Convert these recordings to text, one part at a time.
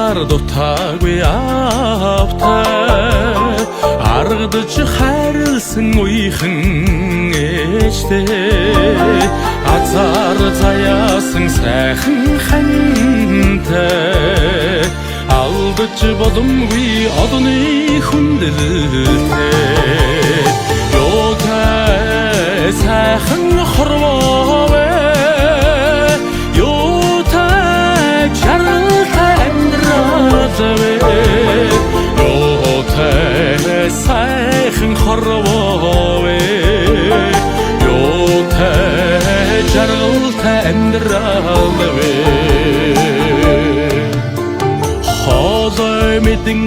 Азар дутаагүй автай аргадж хайрлсан үеийн ээжтэй азар заяасан сайхан хантай алдаж боломгүй одны хүндлэлтэй юутай сайхан хорвоо юутай чаралтай амьдралвэ юутай сайхан хорвоо юутай чаралтай амьдралвэ мэдэн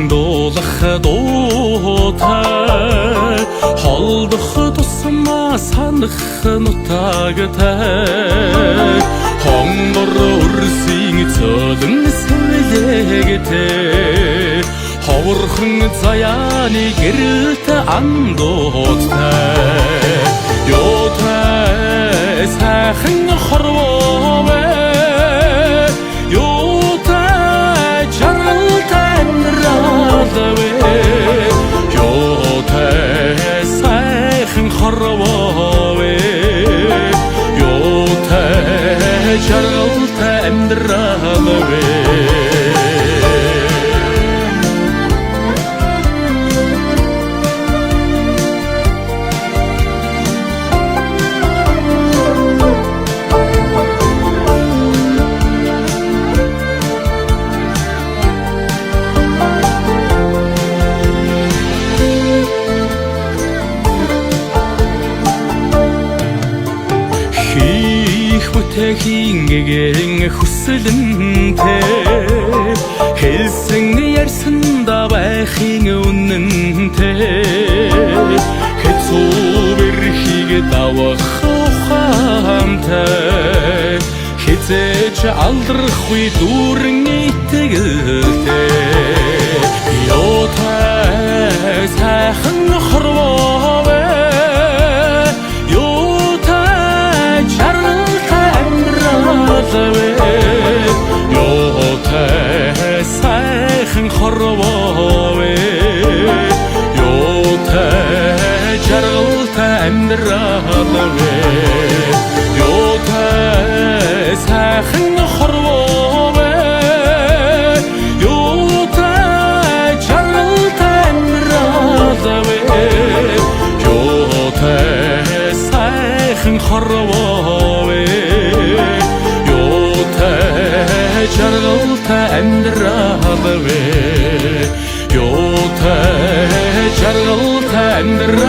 дуулах дуутай холдох тусмаа санах нутагтай хонгор өрсийн цөлөн сэлэгтэй ховорхон заяаны гэрэлт андуудтай юутай сайхан хорвоо юутай сайхан хорвоо юутай жаргалтай амьдралвэ хингэгийн хүсэлэнтэй хэлсэн ярьсандаа байхын үнэнтэй хэцүү бэрхийг давах ухаантай хизээч алдрахгүй дүүрэн итгэлтэй юутай сайхан хорвоо юутай сайхан хорвоо юутай жаргалтай амьдралвэ юутай сайхан хорвоо юутай жаргалтай амьдралвэ юутай сайхан хорвоо жаргалтай амьдралвэ юутай жаргалтай амьдралвэ